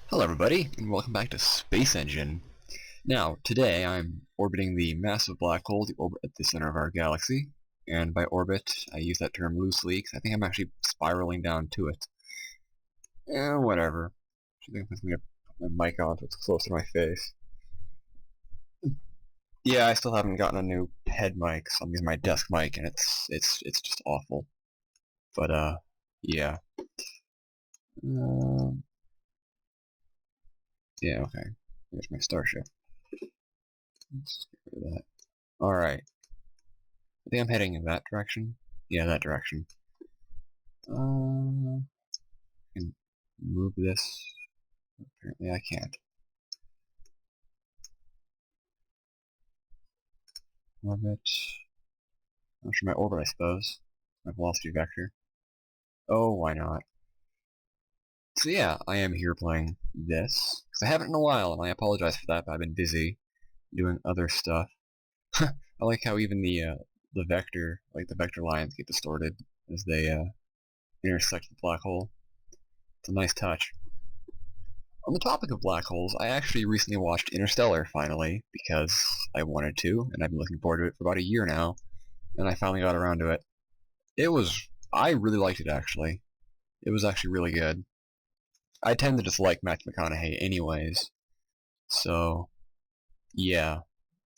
Hello everybody, and welcome back to Space Engine. Now, today I'm orbiting the massive black hole, the orbit at the center of our galaxy. And by orbit, I use that term loosely, because I think I'm actually spiraling down to it. Whatever. I think I'm going to put my mic on so it's close to my face. Yeah, I still haven't gotten a new head mic, so I'm using my desk mic, and it's just awful. But, yeah. Um, yeah, okay. There's my starship. Let's get rid of that. Alright. I think I'm heading in that direction. Yeah, that direction. I can move this. Apparently I can't. Orbit. Not sure my orbit, I suppose. My velocity vector. Oh, why not? So yeah, I am here playing this. Because I haven't in a while, and I apologize for that, but I've been busy doing other stuff. I like how even the vector, like the vector lines get distorted as they intersect the black hole. It's a nice touch. On the topic of black holes, I actually recently watched Interstellar, finally, because I wanted to, and I've been looking forward to it for about a year now, and I finally got around to it. I really liked it, actually. It was actually really good. I tend to dislike Matthew McConaughey anyways, so, yeah,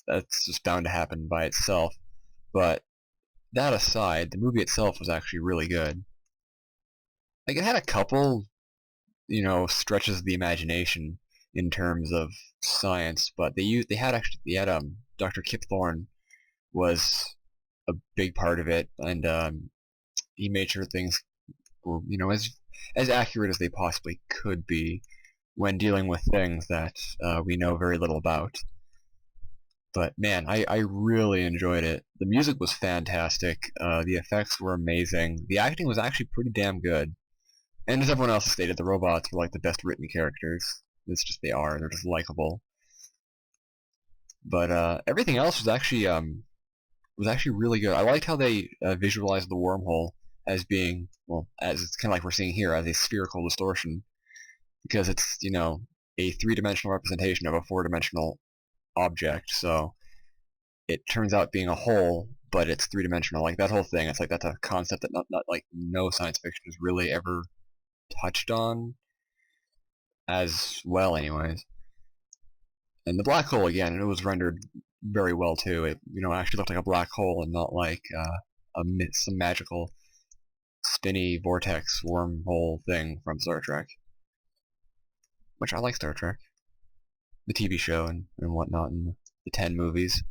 that's just bound to happen by itself, but that aside, the movie itself was actually really good. Like, it had a couple, stretches of the imagination in terms of science, but they had Dr. Kip Thorne was a big part of it, and he made sure things were, as accurate as they possibly could be when dealing with things that we know very little about. But man, I really enjoyed it. The music was fantastic. The effects were amazing. The acting was actually pretty damn good. And as everyone else has stated, the robots were like the best written characters. It's just they are. They're just likable. But everything else was actually really good. I liked how they visualized the wormhole as being, well, as it's kind of like we're seeing here, as a spherical distortion, because it's, a three-dimensional representation of a four-dimensional object. So it turns out being a hole, but it's three-dimensional. Like that whole thing, it's like that's a concept that not like no science fiction has really ever touched on as well, anyways. And the black hole again, it was rendered very well too. It actually looked like a black hole and not like some magical spinny vortex wormhole thing from Star Trek. Which I like Star Trek, the TV show and whatnot, and the 10 movies.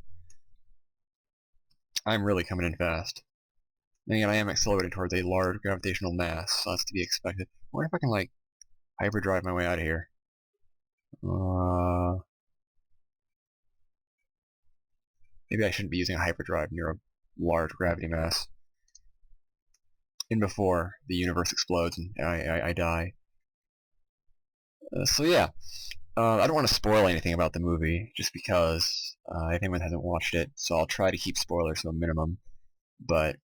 I'm really coming in fast. And again, I am accelerating towards a large gravitational mass, so that's to be expected. I wonder if I can like hyperdrive my way out of here. Maybe I shouldn't be using a hyperdrive near a large gravity mass. In before the universe explodes and I die. So yeah, I don't want to spoil anything about the movie, just because if anyone hasn't watched it, so I'll try to keep spoilers to a minimum. But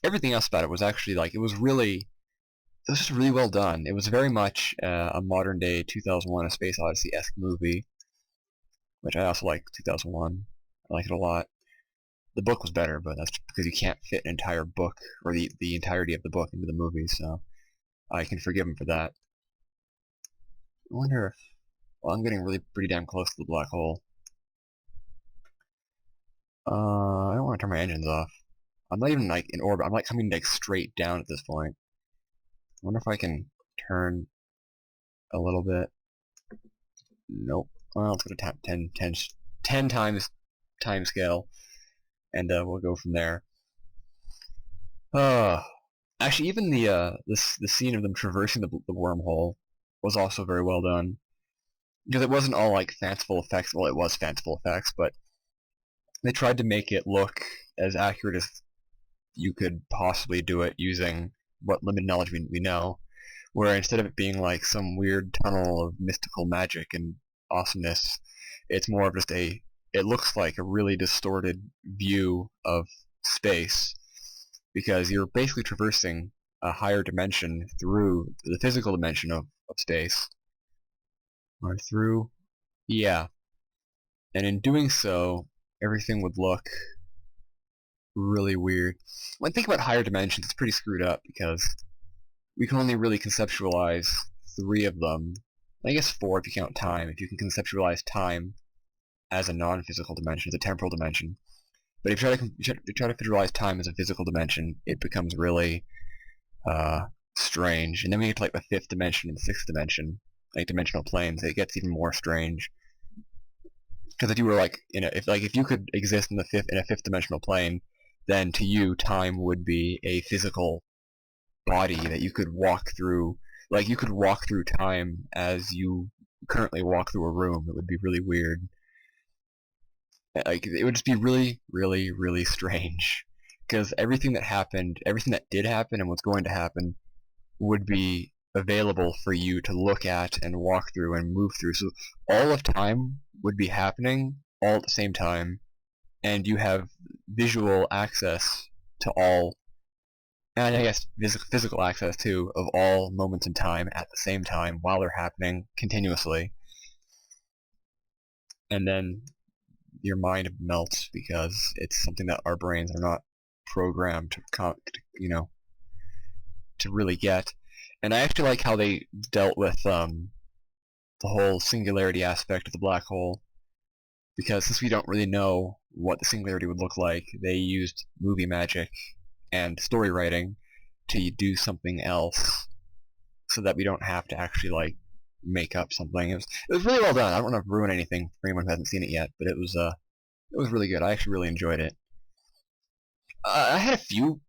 everything else about it was actually like it was just really well done. It was very much a modern day 2001: A Space Odyssey-esque movie, which I also like 2001. I like it a lot. The book was better, but that's because you can't fit an entire book or the entirety of the book into the movie, so I can forgive him for that. I wonder if, well, I'm getting really pretty damn close to the black hole. I don't want to turn my engines off. I'm not even like in orbit. I'm like coming like straight down at this point. I wonder if I can turn a little bit. Nope. Well, let's go to 10 times time scale, and we'll go from there. Uh, Actually, even the scene of them traversing the wormhole was also very well done, because it wasn't all like fanciful effects. Well, it was fanciful effects, but they tried to make it look as accurate as you could possibly do it using what limited knowledge we know. Where instead of it being like some weird tunnel of mystical magic and awesomeness, it's more of just it looks like a really distorted view of space, because you're basically traversing a higher dimension through the physical dimension of space. Or through, yeah. And in doing so, everything would look really weird. When I think about higher dimensions, it's pretty screwed up because we can only really conceptualize 3 of them. I guess 4 if you count time. If you can conceptualize time as a non-physical dimension, as a temporal dimension. But if you try to visualize time as a physical dimension, it becomes really strange. And then we get to like the 5th dimension and the 6th dimension, like dimensional planes. It gets even more strange. Because if you were like if you could exist in a 5th dimensional plane, then to you time would be a physical body that you could walk through. Like you could walk through time as you currently walk through a room. It would be really weird. Like it would just be really, really, really strange. Because everything that did happen and what's going to happen would be available for you to look at and walk through and move through. So all of time would be happening all at the same time, and you have visual access to all, and I guess physical access too, of all moments in time at the same time while they're happening continuously. And then your mind melts because it's something that our brains are not programmed to really get. And I actually like how they dealt with the whole singularity aspect of the black hole, because since we don't really know what the singularity would look like, they used movie magic and story writing to do something else so that we don't have to actually like make up something. It was really well done. I don't want to ruin anything for anyone who hasn't seen it yet, but it was really good. I actually really enjoyed it. I had a few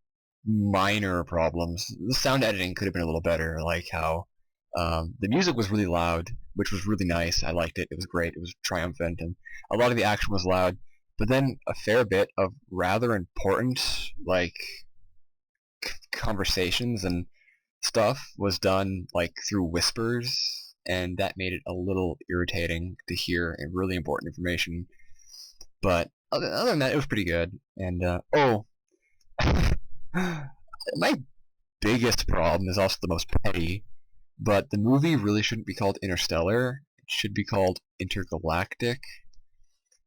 minor problems. The sound editing could have been a little better, like how the music was really loud, which was really nice. I liked it. It was great. It was triumphant, and a lot of the action was loud. But then a fair bit of rather important, like, conversations and stuff was done, like, through whispers, and that made it a little irritating to hear really important information. But other than that, it was pretty good. And, my biggest problem is also the most petty, but the movie really shouldn't be called Interstellar. It should be called Intergalactic,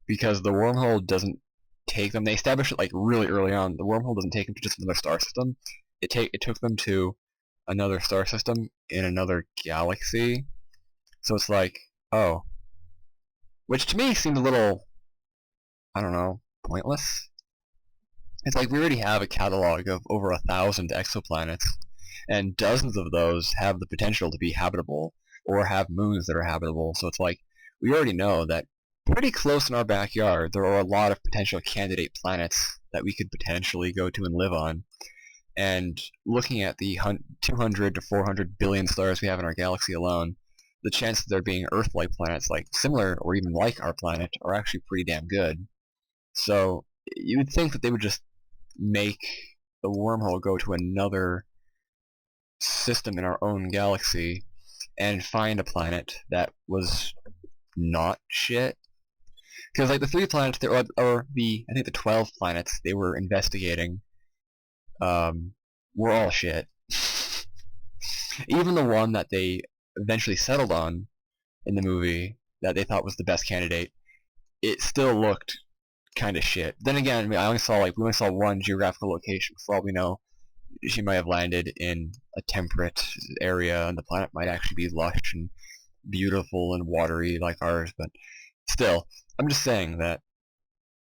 because the wormhole doesn't take them. They established it like really early on. The wormhole doesn't take them to just another star system. It took them to another star system in another galaxy. So it's like, oh, which to me seemed a little, I don't know, pointless. It's like we already have a catalog of over 1,000 exoplanets, and dozens of those have the potential to be habitable or have moons that are habitable. So it's like we already know that pretty close in our backyard there are a lot of potential candidate planets that we could potentially go to and live on. And looking at the 200 to 400 billion stars we have in our galaxy alone, the chances of there being Earth-like planets, like similar or even like our planet, are actually pretty damn good. So you would think that they would just make the wormhole go to another system in our own galaxy and find a planet that was not shit. Because like the 3 planets, or the I think the 12 planets they were investigating, were all shit. Even the one that they eventually settled on in the movie that they thought was the best candidate, it still looked kind of shit. Then again, I mean, we only saw one geographical location. For all we know, she might have landed in a temperate area, and the planet might actually be lush and beautiful and watery like ours. But still, I'm just saying that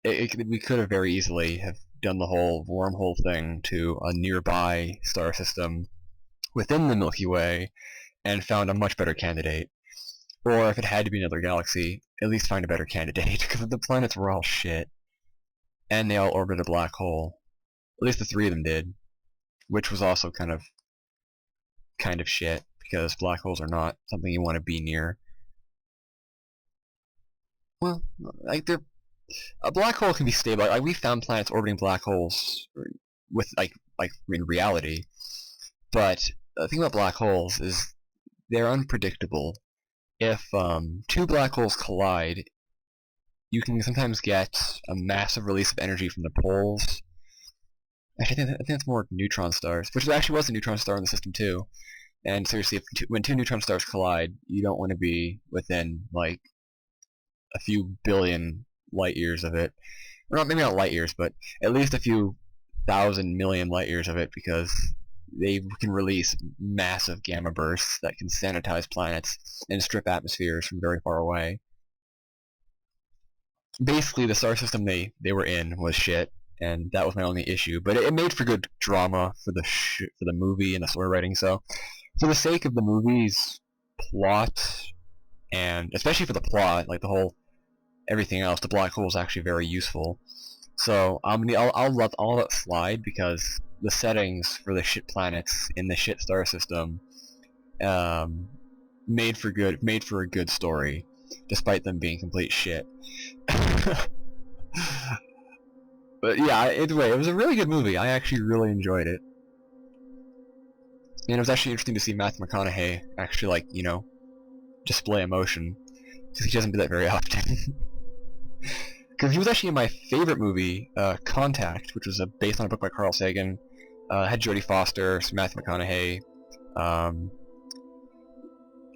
we could have very easily have done the whole wormhole thing to a nearby star system within the Milky Way and found a much better candidate. Or if it had to be another galaxy, at least find a better candidate, because the planets were all shit. And they all orbited a black hole. At least the 3 of them did. Which was also kind of shit, because black holes are not something you want to be near. Well, like a black hole can be stable. Like we found planets orbiting black holes with like in reality. But the thing about black holes is they're unpredictable. If 2 black holes collide, you can sometimes get a massive release of energy from the poles. Actually, I think that's more neutron stars, which actually was a neutron star in the system too. And seriously, when two neutron stars collide, you don't want to be within like a few billion light years of it, or not, maybe not light years, but at least a few thousand million light years of it, because they can release massive gamma bursts that can sanitize planets and strip atmospheres from very far away. Basically, the star system they were in was shit, and that was my only issue. But it made for good drama for the movie and the story writing. So, for the sake of the movie's plot, and especially for the plot, like the whole everything else, the black hole is actually very useful. So I'll let that slide, because the settings for the shit planets in the shit star system made for a good story, despite them being complete shit. But yeah, anyway, it was a really good movie. I actually really enjoyed it, and it was actually interesting to see Matthew McConaughey actually, like, you know, display emotion, because he doesn't do that very often. Because he was actually in my favorite movie, Contact, which was based on a book by Carl Sagan. Had Jodie Foster, Matthew McConaughey.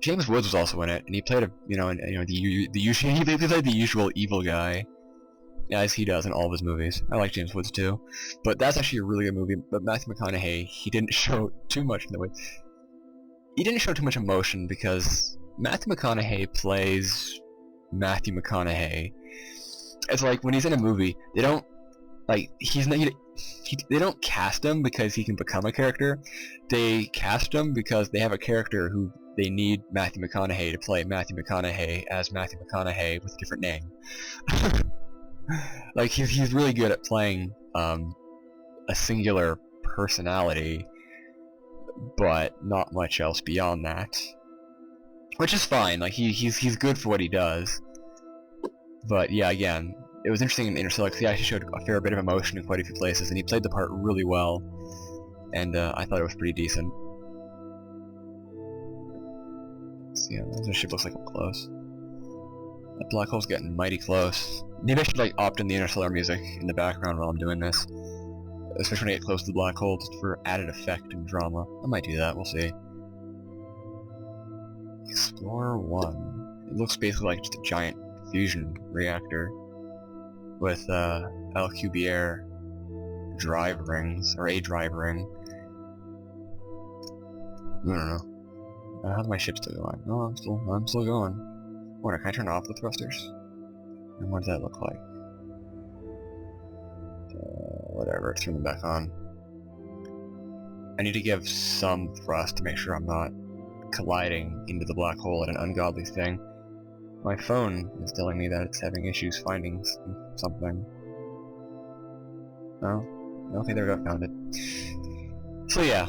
James Woods was also in it, and he played he played the usual evil guy, as he does in all of his movies. I like James Woods too, but that's actually a really good movie. But Matthew McConaughey, he didn't show too much in the way. He didn't show too much emotion, because Matthew McConaughey plays Matthew McConaughey. It's like when he's in a movie, they don't like they don't cast him because he can become a character. They cast him because they have a character who they need Matthew McConaughey to play Matthew McConaughey as Matthew McConaughey with a different name. Like he's really good at playing a singular personality, but not much else beyond that, which is fine. Like he's good for what he does. But yeah, again, it was interesting in Interstellar because he actually showed a fair bit of emotion in quite a few places, and he played the part really well, and I thought it was pretty decent. Let's see, the ship looks like it's close. That black hole's getting mighty close. Maybe I should like opt in the Interstellar music in the background while I'm doing this, especially when I get close to the black hole, just for added effect and drama. I might do that, we'll see. Explorer 1. It looks basically like just a giant fusion reactor with Alcubierre drive rings, or a drive ring. I don't know. How's my ship still going? No, I'm still going. Wonder, can I turn off the thrusters? And what does that look like? Whatever, turn them back on. I need to give some thrust to make sure I'm not colliding into the black hole at an ungodly thing. My phone is telling me that it's having issues finding something. Oh, okay, there we go, found it. So yeah,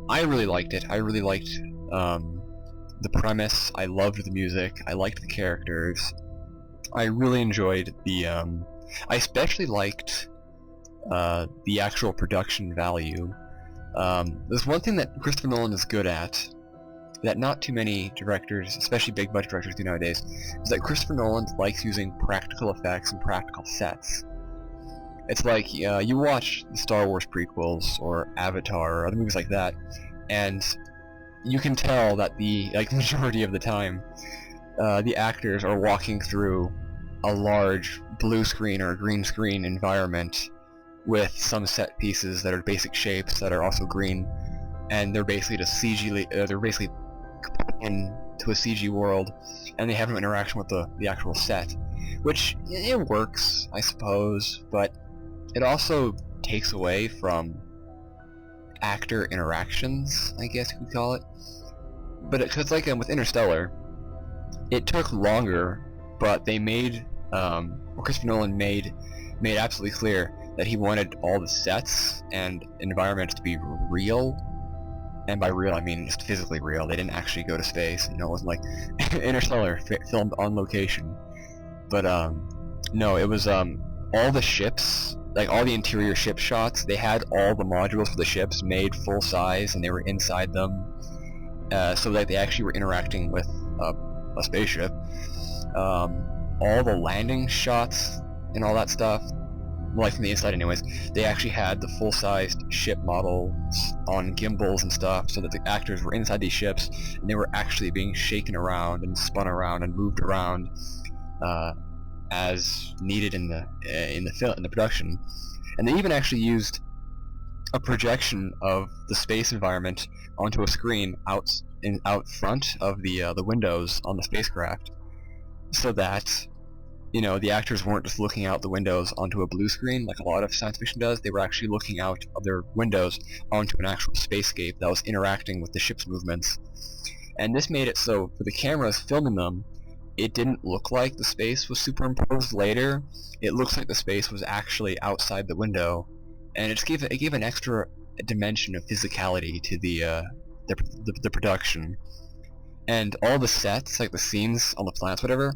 I really liked it. I really liked the premise. I loved the music. I liked the characters. I really enjoyed the. I especially liked the actual production value. There's one thing that Christopher Nolan is good at, that not too many directors, especially big budget directors, do nowadays, is that Christopher Nolan likes using practical effects and practical sets. It's like, you watch the Star Wars prequels, or Avatar, or other movies like that, and you can tell that the majority of the time, the actors are walking through a large blue screen or green screen environment with some set pieces that are basic shapes that are also green, and they're basically just they're basically into a CG world, and they have no interaction with the actual set, which it works, I suppose, but it also takes away from actor interactions, I guess you could call it. But it's like with Interstellar, it took longer, but they made, Christopher Nolan made absolutely clear that he wanted all the sets and environments to be real. And by real, I mean just physically real. They didn't actually go to space. You know, it wasn't like Interstellar filmed on location. But no, it was all the ships, like all the interior ship shots. They had all the modules for the ships made full size, and they were inside them, so that they actually were interacting with a spaceship. All the landing shots and all that stuff, like from the inside anyways, they actually had the full-sized ship models on gimbals and stuff, so that the actors were inside these ships and they were actually being shaken around and spun around and moved around as needed in the production. And they even actually used a projection of the space environment onto a screen out front of the windows on the spacecraft, so that the actors weren't just looking out the windows onto a blue screen like a lot of science fiction does. They were actually looking out of their windows onto an actual spacescape that was interacting with the ship's movements. And this made it so for the cameras filming them, it didn't look like the space was superimposed later. It looks like the space was actually outside the window, and it gave an extra dimension of physicality to the production. And all the sets, like the scenes on the planets, whatever,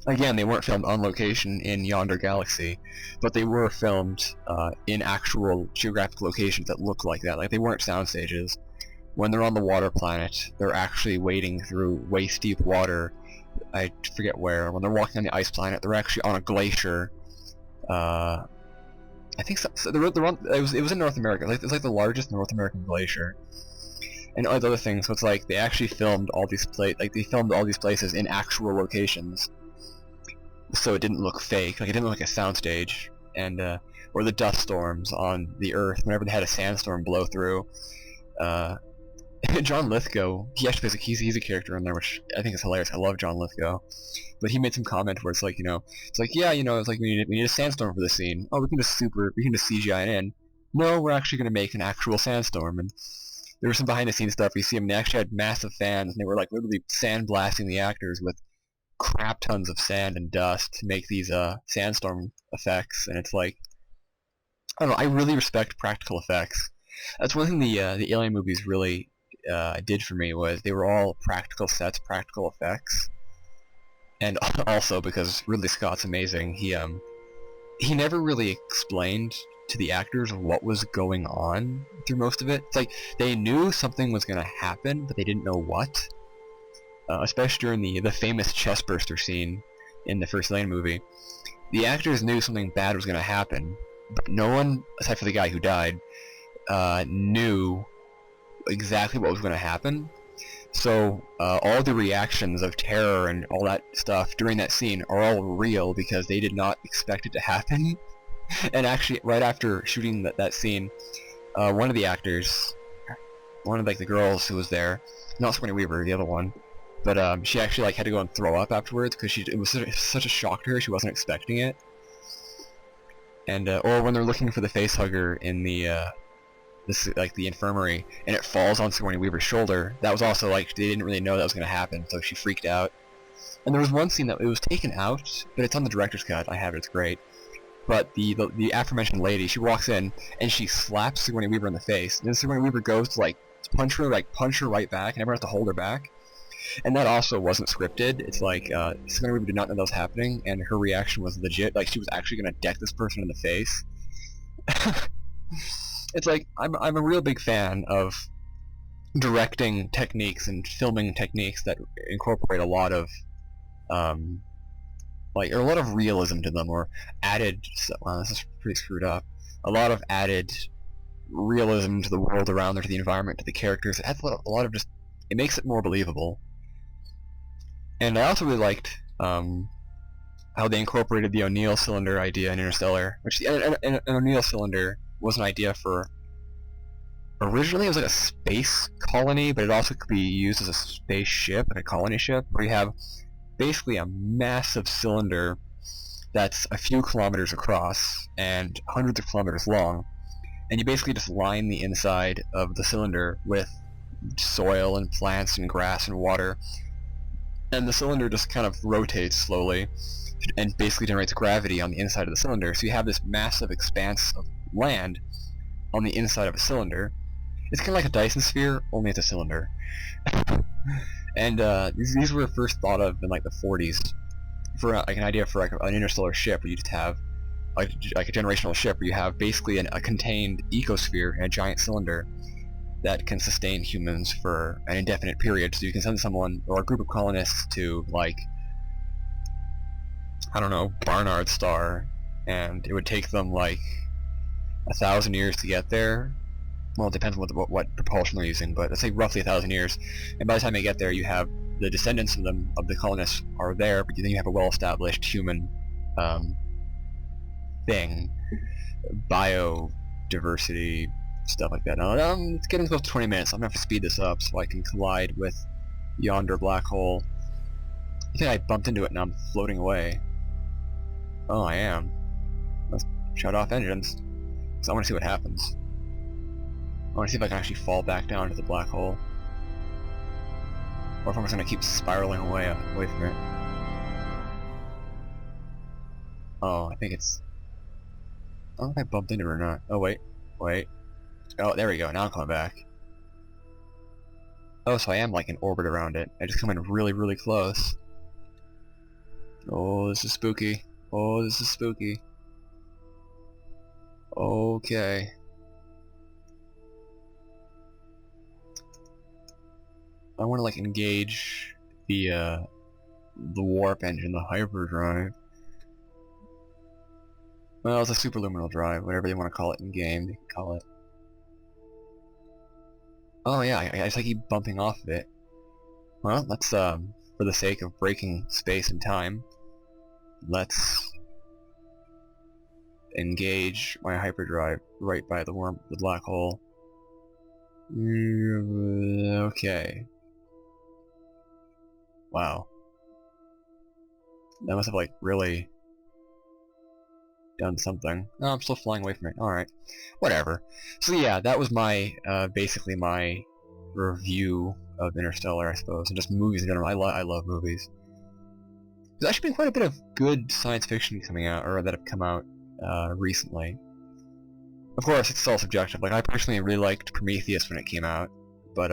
again, they weren't filmed on location in yonder galaxy, but they were filmed in actual geographic locations that looked like that. Like, they weren't sound stages. When they're on the water planet, they're actually wading through waist-deep water. I forget where. When they're walking on the ice planet, they're actually on a glacier. I think so, it was in North America. It was like the largest North American glacier, and all the other things. So it's like they actually filmed all these places in actual locations, so it didn't look fake. Like, it didn't look like a soundstage. And or the dust storms on the Earth whenever they had a sandstorm blow through. John Lithgow, he actually plays he's a character in there, which I think is hilarious. I love John Lithgow, but he made some comment where it's like, it's like, yeah, it's like we need a sandstorm for the scene. Oh, we can just CGI it in. No, we're actually going to make an actual sandstorm. And there was some behind the scenes stuff. You see them, they actually had massive fans, and they were like literally sandblasting the actors with crap tons of sand and dust to make these sandstorm effects. And it's like, I don't know, I really respect practical effects. That's one thing the Alien movies really did for me, was they were all practical sets, practical effects. And also because Ridley Scott's amazing, he never really explained to the actors what was going on through most of it. It's like they knew something was going to happen, but they didn't know what. Especially during the famous chestburster scene in the first Alien movie, the actors knew something bad was going to happen, but no one, aside from the guy who died, knew exactly what was going to happen. So all the reactions of terror and all that stuff during that scene are all real because they did not expect it to happen. And actually, right after shooting that scene, one of the actors, one of the girls who was there, not Sigourney Weaver, the other one, but she actually had to go and throw up afterwards because it was such a shock to her. She wasn't expecting it. And or when they're looking for the facehugger in the infirmary, and it falls on Sigourney Weaver's shoulder. That was also they didn't really know that was going to happen, so she freaked out. And there was one scene that it was taken out, but it's on the director's cut. I have it. It's great. But the aforementioned lady, she walks in and she slaps Sigourney Weaver in the face, and then Sigourney Weaver goes to punch her right back, and everyone has to hold her back. And that also wasn't scripted. It's like Sigourney Weaver did not know that was happening, and her reaction was legit. Like, she was actually going to deck this person in the face. It's like, I'm a real big fan of directing techniques and filming techniques that incorporate a lot of a lot of realism to them, or added, wow, this is pretty screwed up, a lot of added realism to the world around there, to the environment, to the characters. It has a lot of just, it makes it more believable. And I also really liked how they incorporated the O'Neill cylinder idea in Interstellar, which an O'Neill cylinder was an idea for, originally it was like a space colony, but it also could be used as a spaceship, like a colony ship, where you have basically a massive cylinder that's a few kilometers across and hundreds of kilometers long, and you basically just line the inside of the cylinder with soil and plants and grass and water, and the cylinder just kind of rotates slowly and basically generates gravity on the inside of the cylinder, so you have this massive expanse of land on the inside of a cylinder. It's kind of like a Dyson sphere, only it's a cylinder. And these were first thought of in the 40s for an idea for an interstellar ship, where you just have like a generational ship where you have basically a contained ecosphere in a giant cylinder that can sustain humans for an indefinite period. So you can send someone or a group of colonists to I don't know, Barnard Star, and it would take them 1,000 years to get there. Well, it depends on what propulsion they're using, but let's say roughly 1,000 years. And by the time they get there, you have the descendants of the colonists are there, but then you have a well-established human thing, biodiversity, stuff like that. Now, it's getting close to 20 minutes. I'm gonna have to speed this up so I can collide with yonder black hole. I think I bumped into it and I'm floating away. Oh, I am. Let's shut off engines. So I want to see what happens. I want to see if I can actually fall back down to the black hole. Or if I'm just going to keep spiraling away from it. Oh, I think it's... I don't know if I bumped into it or not. Oh, wait. Wait. Oh, there we go. Now I'm coming back. Oh, so I am like in orbit around it. I just come in really, really close. Oh, this is spooky. Oh, this is spooky. Okay. I want to like engage the warp engine, the hyperdrive. Well, it's a superluminal drive, whatever you want to call it in game, you can call it. Oh yeah, I just keep bumping off of it. Well, let's for the sake of breaking space and time, let's engage my hyperdrive right by the black hole. Okay. Wow. That must have like really done something. Oh, I'm still flying away from it. Alright. Whatever. So yeah, that was my, basically my review of Interstellar, I suppose, and just movies in general. I love movies. There's actually been quite a bit of good science fiction coming out, or that have come out, recently. Of course, it's all subjective. Like, I personally really liked Prometheus when it came out, but,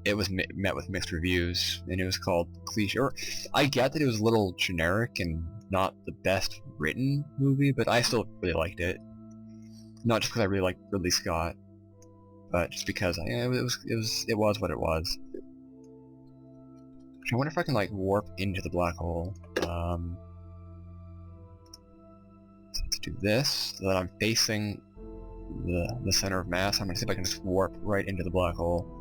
it was met with mixed reviews, and it was called cliche. Or, I get that it was a little generic and not the best written movie, but I still really liked it. Not just because I really liked Ridley Scott, but just because it was what it was. I wonder if I can like warp into the black hole. So let's do this so that I'm facing the center of mass. I'm gonna see if I can just warp right into the black hole.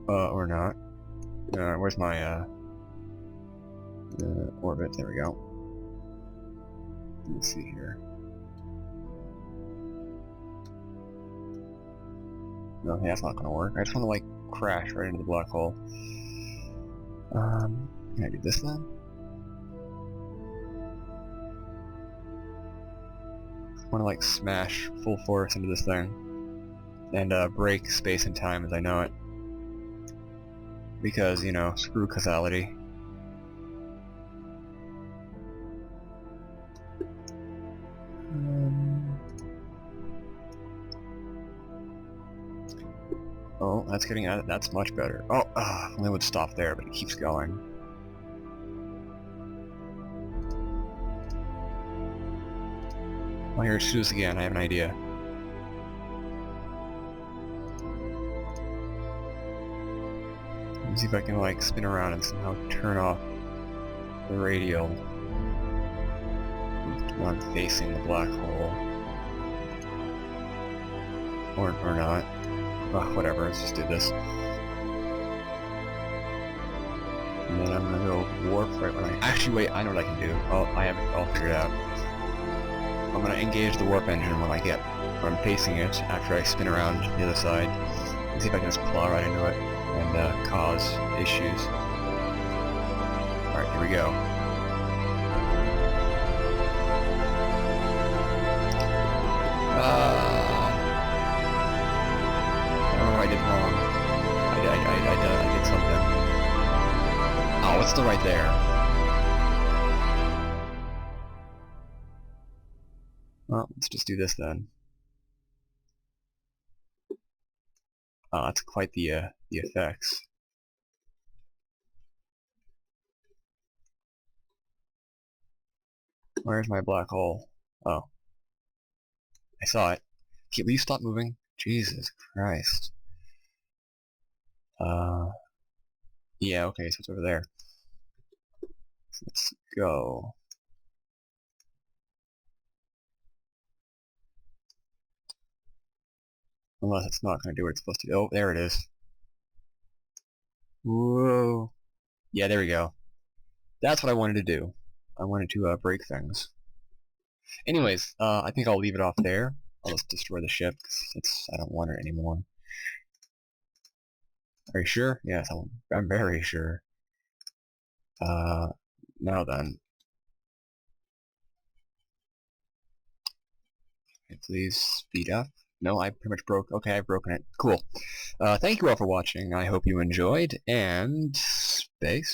Or not. Where's my orbit? There we go. Let's see here. No, yeah, that's not gonna work. I just want to like crash right into the black hole. Can I do this then? I want to like smash full force into this thing and break space and time as I know it. Because, you know, screw causality. Oh, that's getting at it. That's much better. Oh, only would stop there, but it keeps going. Oh, here, let's do this again. I have an idea. Let me see if I can, like, spin around and somehow turn off the radial when I'm facing the black hole. Or not. Whatever, let's just do this. And then I'm gonna go warp right when I... Actually, wait, I know what I can do. Oh, I have it all figured out. I'm gonna engage the warp engine when I'm facing it, after I spin around the other side. And see if I can just plow right into it and cause issues. Alright, here we go. I don't know what I did wrong. I did something. Oh, it's still right there. Well, let's just do this then. Oh, that's quite the effects. Where's my black hole? Oh. I saw it. Will you stop moving? Jesus Christ. Yeah, okay, so it's over there. So let's go? Unless it's not going to do what it's supposed to do. Oh, there it is. Whoa. Yeah, there we go. That's what I wanted to do. I wanted to break things. Anyways, I think I'll leave it off there. I'll just destroy the ship, because I don't want it anymore. Are you sure? Yes, I'm very sure. Now then. Okay, please speed up. No, I pretty much broke. Okay, I've broken it. Cool. Thank you all for watching. I hope you enjoyed, and space.